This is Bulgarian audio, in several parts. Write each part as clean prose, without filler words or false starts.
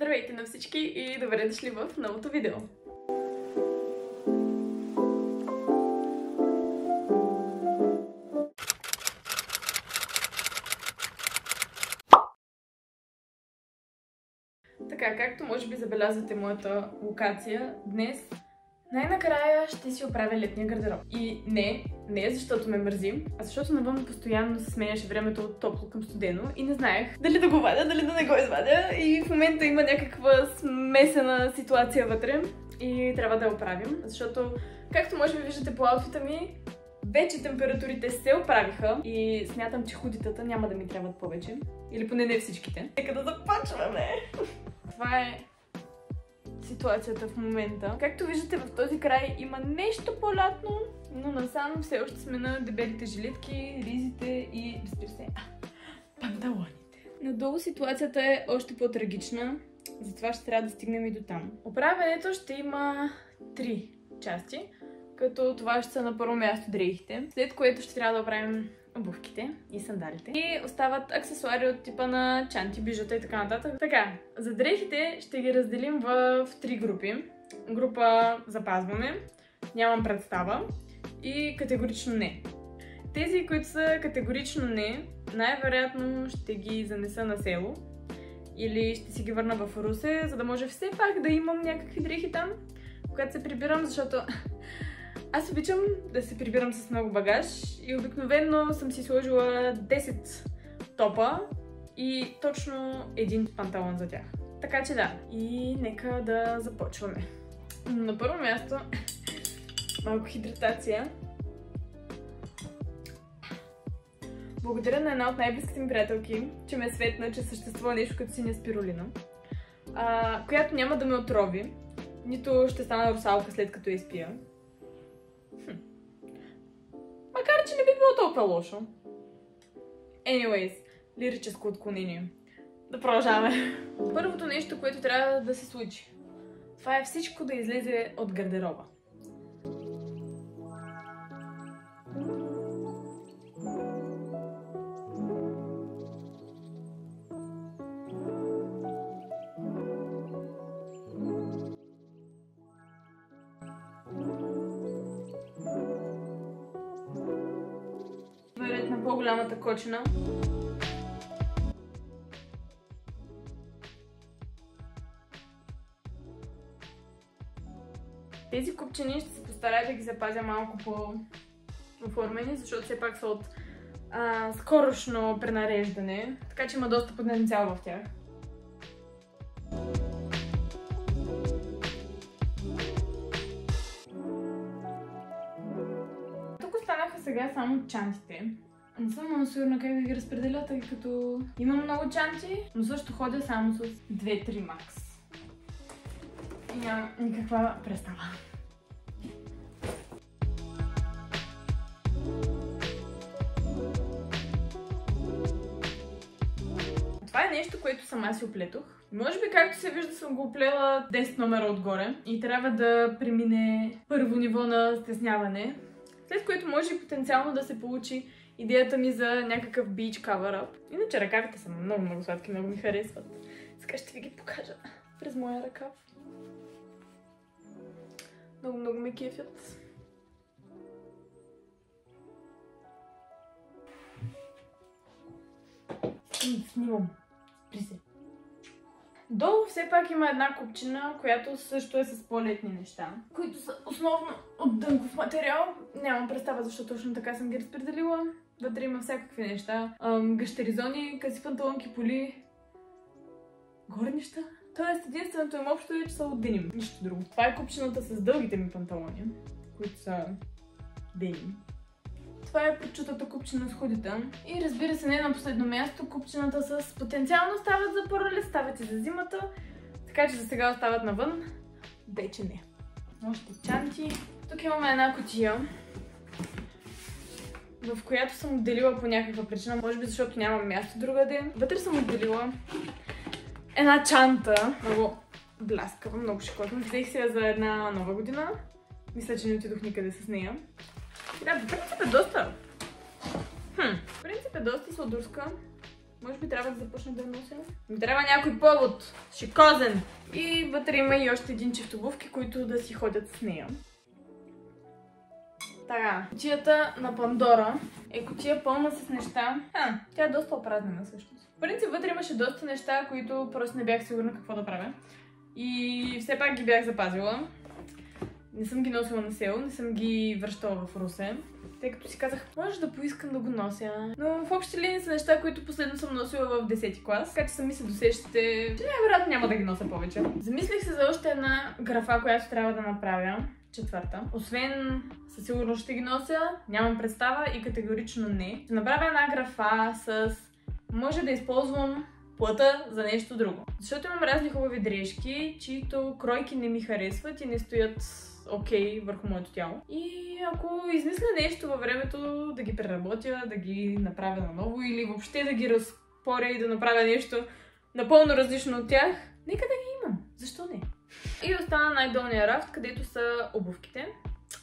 Здравейте на всички и добре дошли в новото видео! Така, както може би забелязвате моята локация, днес най-накрая ще си оправя летния гардероб. И не защото ме мързи, а защото навън постоянно се сменяше времето от топло към студено и не знаех дали да го вадя, дали да не го извадя. И в момента има някаква смесена ситуация вътре и трябва да я оправим, защото, както може би виждате по аутфита ми, вече температурите се оправиха и смятам, че худитата няма да ми трябват повече. Или поне не всичките. Нека да започваме! Това е ситуацията в момента. Както виждате, в този край има нещо по-лятно, но насам все още сме на дебелите жилетки, ризите и, разбира се, панталоните. Надолу ситуацията е още по-трагична, затова ще трябва да стигнем и до там. Оправянето ще има 3 части, като това ще са на първо място дрехите, след което ще трябва да оправим обувките и сандалите. И остават аксесуари от типа на чанти, бижута и така нататък. Така, за дрехите ще ги разделим в 3 групи. Група запазваме, нямам представа и категорично не. Тези, които са категорично не, най-вероятно ще ги занеса на село или ще си ги върна в Русе, за да може все пак да имам някакви дрехи там, когато се прибирам, защото аз обичам да се прибирам с много багаж и обикновено съм си сложила 10 топа и точно един панталон за тях. Така че да, и нека да започваме. На първо място, малко хидратация. Благодаря на една от най-близките ми приятелки, че ме светна, че съществува нещо като синя спирулина, която няма да ме отрови, нито ще стана русалка след като я изпия. Макар, че не би било толкова лошо. Anyways, лирическо отклонение. Да продължаваме. Първото нещо, което трябва да се случи, това е всичко да излезе от гардероба. На по-голямата кочина. Тези купчини ще се постарая да ги запазя малко по-оформени, защото все пак са от скорошно пренареждане, така че има доста потенциал в тях. Тук останаха сега само чантите. Не съм много сигурна как да ги разпределя, тъй като имам много чанти, но също ходя само с 2-3 макс. И нямам никаква представа. Това е нещо, което сама си оплетох. Може би, както се вижда, съм го оплела 10 номера отгоре и трябва да премине първо ниво на стесняване, след което може и потенциално да се получи идеята ми за някакъв beach cover-up. Иначе ръкавите са много сладки, много ми харесват. Сега ще ви ги покажа през моя ръкав. Много ме кефят. Снимам. Спри се. Долу все пак има една купчина, която също е с по-летни неща, които са основно от дънков материал. Нямам представа защо точно така съм ги разпределила. Вътре има всякакви неща. Гащеризони, къси панталонки, поли, горнища. Тоест единственото им общо е, че са от деним. Нищо друго. Това е купчината с дългите ми панталони, които са деним. Това е подчутата купчина с худита. И разбира се, не на последно място, купчината с потенциално стават за пролет, стават и за зимата. Така че за сега остават навън. Вече не. Още чанти. Тук имаме една кутия, в която съм отделила по някаква причина, може би защото нямам място другаде. Вътре съм отделила една чанта, много бляскава, много шикотна. Взех си я за една нова година. Мисля, че не отидох никъде с нея. Да, в принцип е доста. В принцип е доста сладурска. Може би трябва да започна да я нося. Ми трябва някой повод. Шикозен. И вътре има и още един чифт обувки, които да си ходят с нея. Така, кутията на Пандора е кутия пълна с неща. Тя е доста опразнена всъщност. В принцип вътре имаше доста неща, които просто не бях сигурна какво да правя. И все пак ги бях запазила. Не съм ги носила на село, не съм ги връщала в Русе. Тъй като си казах, може да поискам да го нося. Но в общи линии са неща, които последно съм носила в 10-ти клас. Така че сами се досещате, че най-вероятно няма да ги нося повече. Замислих се за още една графа, която трябва да направя. Четвърта. Освен със сигурност ще ги нося, нямам представа и категорично не. Ще направя една графа с може да използвам плъта за нещо друго. Защото имам разни хубави дрежки, чието кройки не ми харесват и не стоят окей върху моето тяло. И ако измисля нещо във времето да ги преработя, да ги направя наново или въобще да ги разпоря и да направя нещо напълно различно от тях, нека да ги имам. Защо не? И остана най-долния рафт, където са обувките.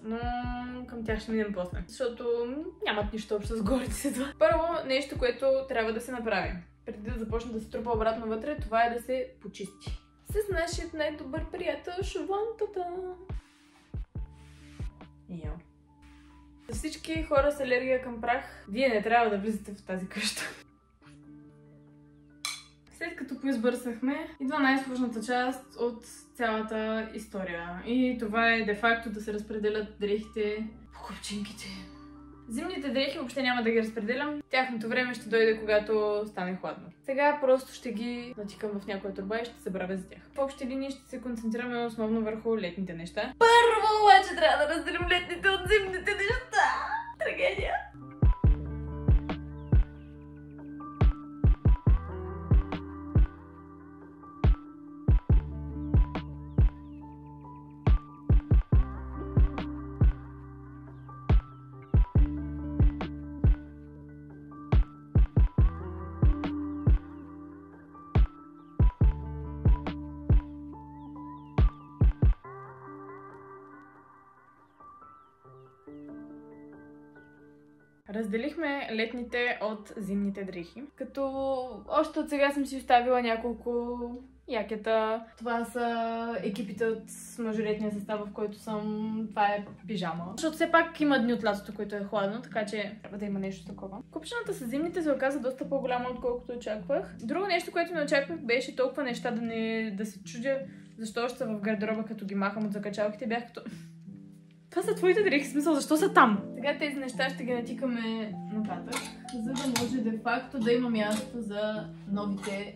Но към тях ще минем после, защото нямат нищо общо с горите си това. Първо нещо, което трябва да се направи. Преди да започна да се трупа обратно вътре, това е да се почисти. С нашия най-добър приятел швантата. Йо. За всички хора с алергия към прах, вие не трябва да влизате в тази къща. След като поизбърсахме, идва най-сложната част от цялата история. И това е де-факто да се разпределят дрехите по купчинките. Зимните дрехи въобще няма да ги разпределям. Тяхното време ще дойде, когато стане хладно. Сега просто ще ги натикам в някоя торба и ще се бравя за тях. В общи линии ще се концентрираме основно върху летните неща. Първо обаче трябва да разделим летните от зимните неща! Трагедия! Разделихме летните от зимните дрехи, като още от сега съм си оставила няколко якета. Това са екипите от мажоретния състав, в който съм. Това е пижама. Защото все пак има дни от лятото, които е хладно, така че трябва да има нещо такова. Купчината с зимните се оказа доста по-голяма, отколкото очаквах. Друго нещо, което не очаквах, беше толкова неща да се чудя защо още са в гардероба, като ги махам от закачалките. Бях като... Това са твоите дрехи, смисъл, защо са там? Сега тези неща ще ги натикаме нататък, за да може де-факто да има място за новите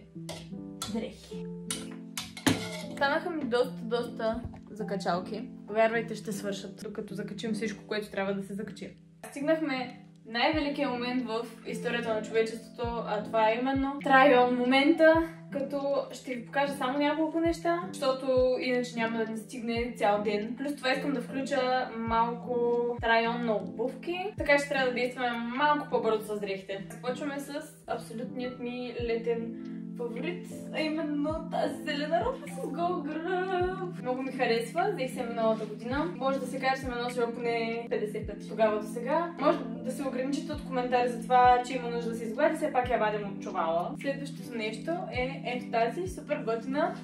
дрехи. Станаха ми доста закачалки. Повярвайте, ще свършат, докато закачим всичко, което трябва да се закачи. Стигнахме най-великият момент в историята на човечеството, а това е именно try-on момента, като ще ви покажа само няколко неща, защото иначе няма да ни стигне цял ден. Плюс това искам да включа малко try-on на обувки, така че трябва да действаме малко по-бързо с дрехите. Започваме с абсолютният ми летен фаворит, а именно тази зелена роба с гол гръб. Много ми харесва, взех се миналата година. Може да се каже, че съм я носила поне 50 пъти тогава до сега. Може да се ограничите от коментари за това, че има нужда да се изглади, все пак я вадим от чувала. Следващото нещо е ето тази супер готина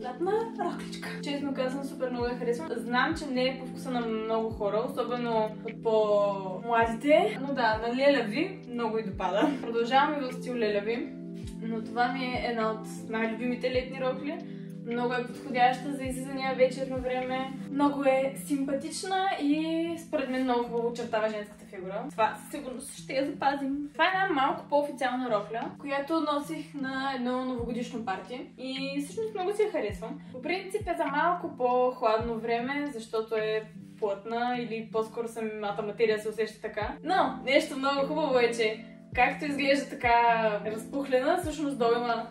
лятна рокличка. Честно казвам, супер много я харесвам. Знам, че не е по вкуса на много хора, особено от по-младите, но да, на леляви много и допада. Продължаваме в стил леляви. Но това ми е една от най-любимите летни рокли. Много е подходяща за излизания вечерно време. Много е симпатична и според мен много хубаво очертава женската фигура. Това със сигурност ще я запазим. Това е една малко по-официална рокля, която носих на едно новогодишно парти. И всъщност много си я харесвам. По принцип е за малко по-хладно време, защото е плътна или по-скоро самата материя се усеща така. Но нещо много хубаво е, че както изглежда така разпухлена, всъщност долу има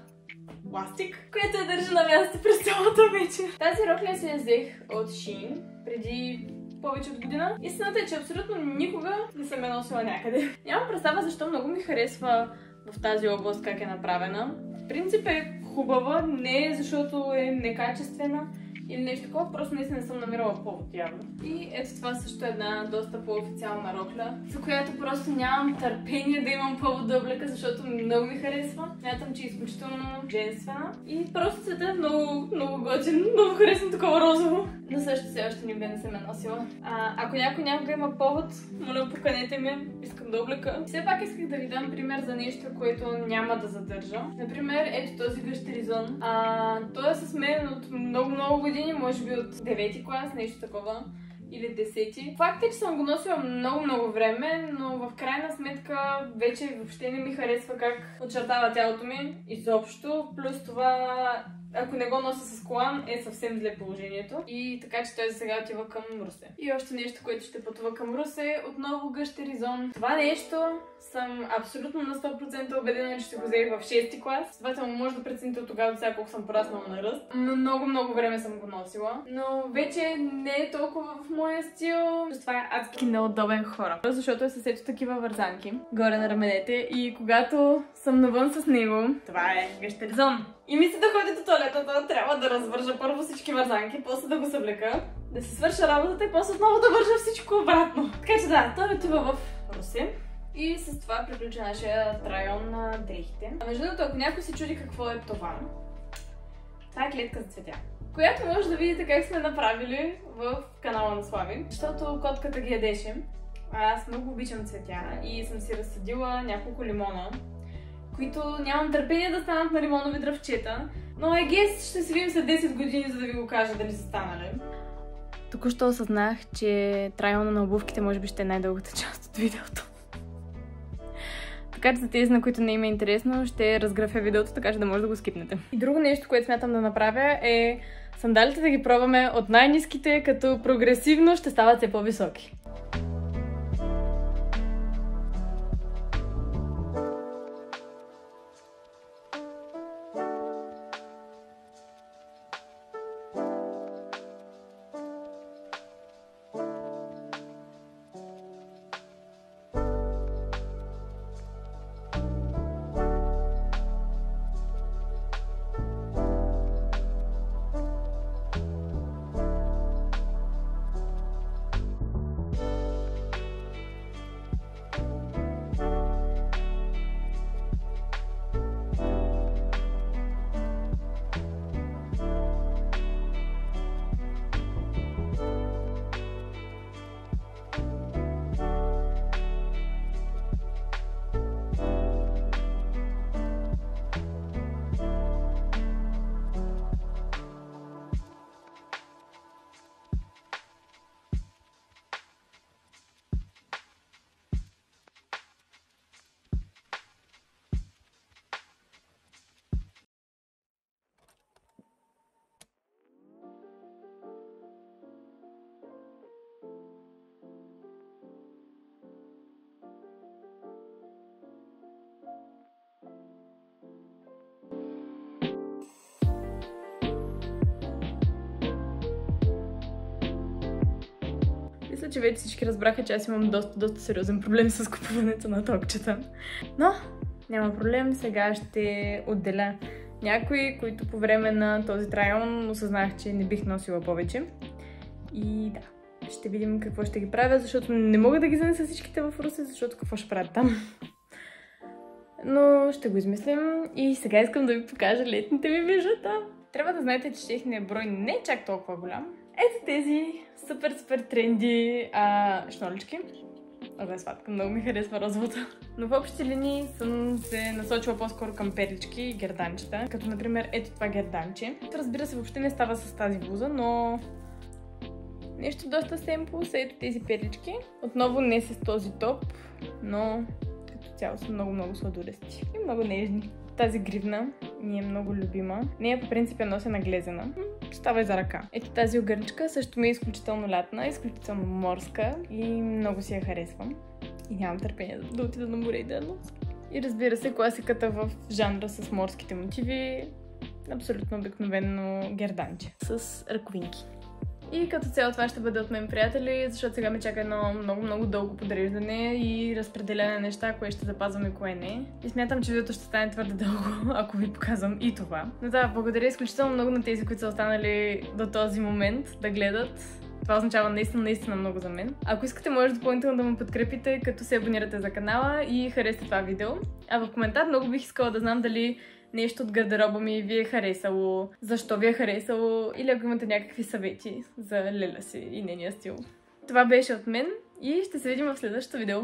пластик, което я държи на място през цялата вечер. Тази рокля се я взех от Shein преди повече от година. Истината е, че абсолютно никога не съм я носила някъде. Нямам представа защо много ми харесва в тази област как е направена. В принцип е хубава, не защото е некачествена или нещо такова, просто наистина не съм намирала повод явно. И ето това също е една доста по-официална рокля, за която просто нямам търпение да имам повод да облека, защото много ми харесва. Смятам, че е изключително женствена и просто цветът е много готин, много харесвам такова розово. Но също все още никога не съм я носила. Ако някой някога има повод, моля поканете ме, искам да облека. Все пак исках да ви дам пример за нещо, което няма да задържа. Например, ето този гащеризон. Той е с мен от много години, може би от 9-ти клас, нещо такова. Или 10-ти. Факт е, че съм го носила много време, но в крайна сметка вече въобще не ми харесва как очертава тялото ми изобщо. Плюс това, ако не го нося с колан, е съвсем зле положението. И така, че той за сега отива към Русе. И още нещо, което ще пътува към Русе, отново гащеризон. Това нещо съм абсолютно на 100% убедена, че ще го взех в 6-ти клас. Следователно може да прецените от тогава до сега колко съм пораснала на ръст. Много време съм го носила. Но вече не е толкова в моя стил. Това е адски неудобен хора. Защото е със ето такива вързанки горе на раменете и когато съм навън с него, това е гащеризон. И мисля да ходя до тоалетната, трябва да развържа първо всички вързанки, после да го съблека, да се свърша работата и после отново да вържа всичко обратно. Така че да, той отива в Русе. И с това приключва нашия трайон на дрехите. Между другото, ако някой се чуди какво е това е клетка за цветя, която може да видите как сме направили в канала на Слави. Защото котката ги ядеше. Аз много обичам цветя и съм си разсадила няколко лимона, които нямам търпение да станат на лимонови дръвчета. Но I guess ще се видим след 10 години, за да ви го кажа дали са станали. Току-що осъзнах, че трайона на обувките може би ще е най-дългата част от видеото. Така че за тези, на които не им е интересно, ще разграфя видеото, така че да може да го скипнете. И друго нещо, което смятам да направя е сандалите да ги пробваме от най-ниските, като прогресивно ще стават все по-високи. Мисля, че вече всички разбраха, че аз имам доста сериозен проблем с купуването на топчета. Но няма проблем, сега ще отделя някои, които по време на този трайон осъзнах, че не бих носила повече. И да, ще видим какво ще ги правя, защото не мога да ги занеса всичките в Русе, защото какво ще правят там. Но ще го измислим и сега искам да ви покажа летните ми бижута. Трябва да знаете, че техният брой не е чак толкова голям. Ето тези супер тренди шнолички. Абе, сладка, много ми харесва розовата. Но в общи линии съм се насочила по-скоро към перлички и герданчета. Като например ето това герданче. Разбира се, въобще не става с тази блуза, но нещо доста семпл са ето тези перлички. Отново не с този топ, но като цяло са много сладолести и много нежни. Тази гривна ми е много любима. Нея по принцип я нося наглезена. Става и за ръка. Ето тази огърничка също ми е изключително лятна, изключително морска и много си я харесвам. И нямам търпение да отида на море и да я нося. И разбира се, класиката в жанра с морските мотиви. Абсолютно обикновено герданче с ръковинки. И като цяло това ще бъде от мен, приятели, защото сега ме чака едно много дълго подреждане и разпределяне на неща, кое ще запазвам и кое не. И смятам, че видеото ще стане твърде дълго, ако ви показвам и това. Но да, благодаря изключително много на тези, които са останали до този момент да гледат. Това означава наистина много за мен. Ако искате, може допълнително да ме подкрепите, като се абонирате за канала и харесате това видео. А в коментар много бих искала да знам дали нещо от гардероба ми ви е харесало, защо ви е харесало или ако имате някакви съвети за Леля си и нейния стил. Това беше от мен и ще се видим в следващото видео.